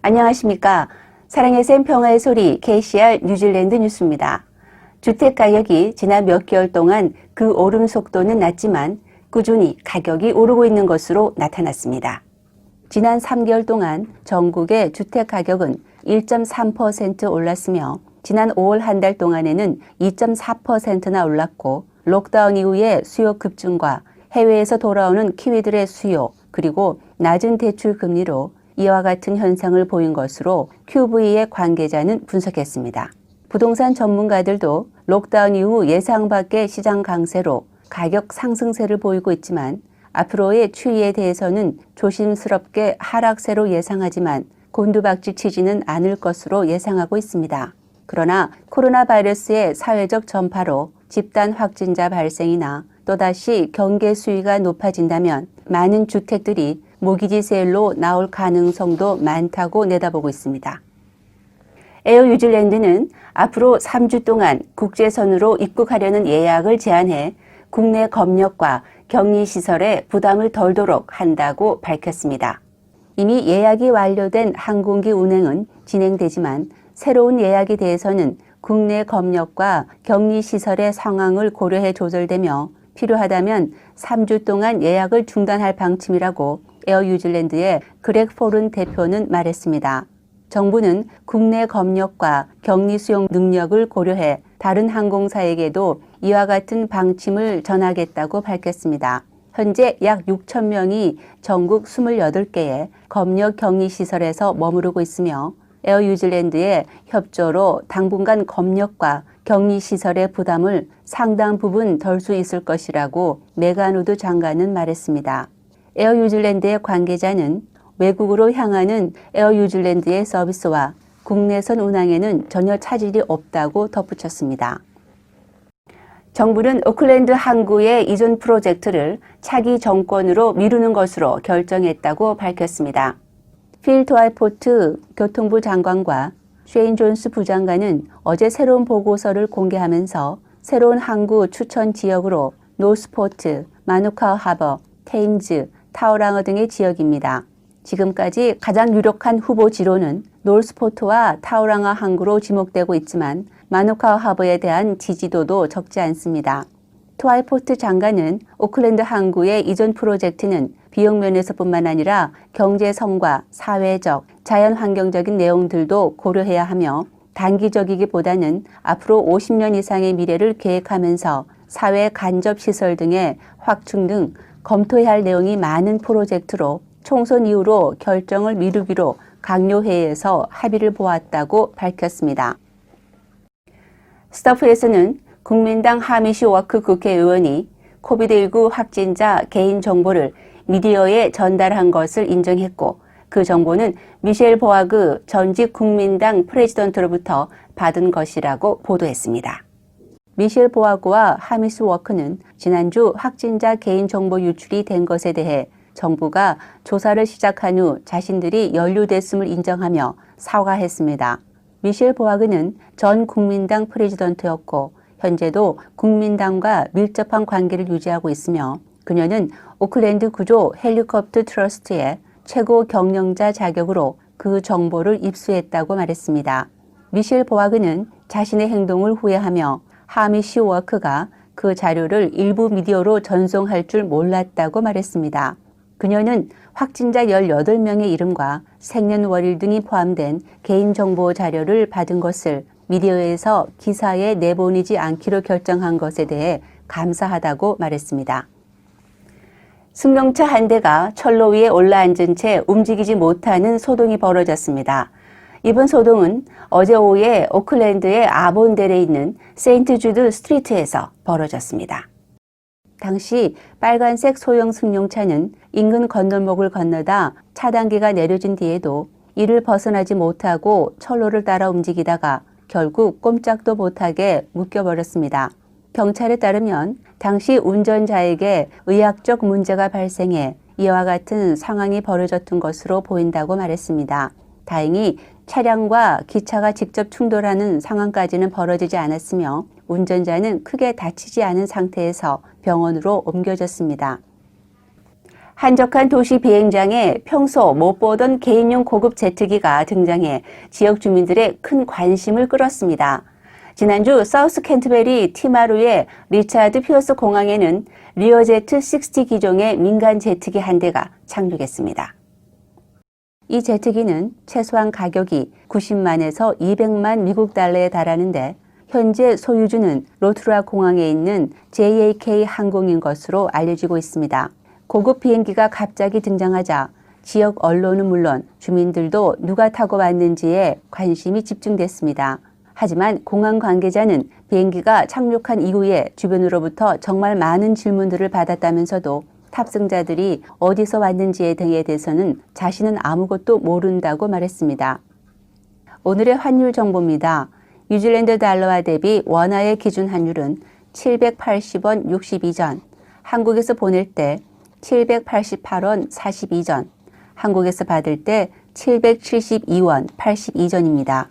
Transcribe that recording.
안녕하십니까. 사랑의 샘 평화의 소리 KCR 뉴질랜드 뉴스입니다. 주택가격이 지난 몇 개월 동안 그 오름 속도는 낮지만 꾸준히 가격이 오르고 있는 것으로 나타났습니다. 지난 3개월 동안 전국의 주택가격은 1.3% 올랐으며 지난 5월 한 달 동안에는 2.4%나 올랐고 록다운 이후의 수요 급증과 해외에서 돌아오는 키위들의 수요 그리고 낮은 대출 금리로 이와 같은 현상을 보인 것으로 QV의 관계자는 분석했습니다. 부동산 전문가들도 록다운 이후 예상 밖의 시장 강세로 가격 상승세를 보이고 있지만 앞으로의 추이에 대해서는 조심스럽게 하락세로 예상하지만 곤두박질 치지는 않을 것으로 예상하고 있습니다. 그러나 코로나 바이러스의 사회적 전파로 집단 확진자 발생이나 또다시 경계 수위가 높아진다면 많은 주택들이 모기지 세일로 나올 가능성도 많다고 내다보고 있습니다. 에어 뉴질랜드는 앞으로 3주 동안 국제선으로 입국하려는 예약을 제한해 국내 검역과 격리시설에 부담을 덜도록 한다고 밝혔습니다. 이미 예약이 완료된 항공기 운행은 진행되지만 새로운 예약에 대해서는 국내 검역과 격리시설의 상황을 고려해 조절되며 필요하다면 3주 동안 예약을 중단할 방침이라고 에어 뉴질랜드의 그렉 포른 대표는 말했습니다. 정부는 국내 검역과 격리 수용 능력을 고려해 다른 항공사에게도 이와 같은 방침을 전하겠다고 밝혔습니다. 현재 약 6천 명이 전국 28개의 검역 격리 시설에서 머무르고 있으며 에어 뉴질랜드의 협조로 당분간 검역과 격리 시설의 부담을 상당 부분 덜 수 있을 것이라고 메간 우드 장관은 말했습니다. 에어 뉴질랜드의 관계자는 외국으로 향하는 에어 뉴질랜드의 서비스와 국내선 운항에는 전혀 차질이 없다고 덧붙였습니다. 정부는 오클랜드 항구의 이전 프로젝트를 차기 정권으로 미루는 것으로 결정했다고 밝혔습니다. 필 트와이포트 교통부 장관과 쉐인 존스 부장관은 어제 새로운 보고서를 공개하면서 새로운 항구 추천 지역으로 노스포트, 마누카우 하버, 테임즈, 타우랑어 등의 지역입니다. 지금까지 가장 유력한 후보지로는 노스포트와 타우랑어 항구로 지목되고 있지만 마누카우 하버에 대한 지지도도 적지 않습니다. 트와이포트 장관은 오클랜드 항구의 이전 프로젝트는 비용 면에서뿐만 아니라 경제성과 사회적, 자연환경적인 내용들도 고려해야 하며 단기적이기보다는 앞으로 50년 이상의 미래를 계획하면서 사회 간접시설 등의 확충 등 검토해야 할 내용이 많은 프로젝트로 총선 이후로 결정을 미루기로 강요회의에서 합의를 보았다고 밝혔습니다. 스타프에서는 국민당 하미시 워크 국회의원이 코비드19 확진자 개인정보를 미디어에 전달한 것을 인정했고 그 정보는 미셸 보아그 전직 국민당 프레지던트로부터 받은 것이라고 보도했습니다. 미셸 보아그와 하미스 워크는 지난주 확진자 개인정보 유출이 된 것에 대해 정부가 조사를 시작한 후 자신들이 연루됐음을 인정하며 사과했습니다. 미셸 보아그는 전 국민당 프레지던트였고 현재도 국민당과 밀접한 관계를 유지하고 있으며 그녀는 오클랜드 구조 헬리콥터 트러스트의 최고 경영자 자격으로 그 정보를 입수했다고 말했습니다. 미셸 보아그는 자신의 행동을 후회하며 하미시 워크가 그 자료를 일부 미디어로 전송할 줄 몰랐다고 말했습니다. 그녀는 확진자 18명의 이름과 생년월일 등이 포함된 개인정보 자료를 받은 것을 미디어에서 기사에 내보내지 않기로 결정한 것에 대해 감사하다고 말했습니다. 승용차 한 대가 철로 위에 올라앉은 채 움직이지 못하는 소동이 벌어졌습니다. 이번 소동은 어제 오후에 오클랜드의 아본델에 있는 세인트 주드 스트리트에서 벌어졌습니다. 당시 빨간색 소형 승용차는 인근 건널목을 건너다 차단기가 내려진 뒤에도 이를 벗어나지 못하고 철로를 따라 움직이다가 결국 꼼짝도 못하게 묶여버렸습니다. 경찰에 따르면 당시 운전자에게 의학적 문제가 발생해 이와 같은 상황이 벌어졌던 것으로 보인다고 말했습니다. 다행히 차량과 기차가 직접 충돌하는 상황까지는 벌어지지 않았으며 운전자는 크게 다치지 않은 상태에서 병원으로 옮겨졌습니다. 한적한 도시 비행장에 평소 못 보던 개인용 고급 제트기가 등장해 지역 주민들의 큰 관심을 끌었습니다. 지난주 사우스 캔터베리 티마루의 리차드 피어스 공항에는 리어제트 60 기종의 민간 제트기 한 대가 착륙했습니다. 이 제트기는 최소한 가격이 90만에서 200만 미국 달러에 달하는데 현재 소유주는 로투라 공항에 있는 JAK 항공인 것으로 알려지고 있습니다. 고급 비행기가 갑자기 등장하자 지역 언론은 물론 주민들도 누가 타고 왔는지에 관심이 집중됐습니다. 하지만 공항 관계자는 비행기가 착륙한 이후에 주변으로부터 정말 많은 질문들을 받았다면서도 탑승자들이 어디서 왔는지에 등에 대해서는 자신은 아무것도 모른다고 말했습니다. 오늘의 환율 정보입니다. 뉴질랜드 달러와 대비 원화의 기준 환율은 780원 62전, 한국에서 보낼 때 788원 42전, 한국에서 받을 때 772원 82전입니다.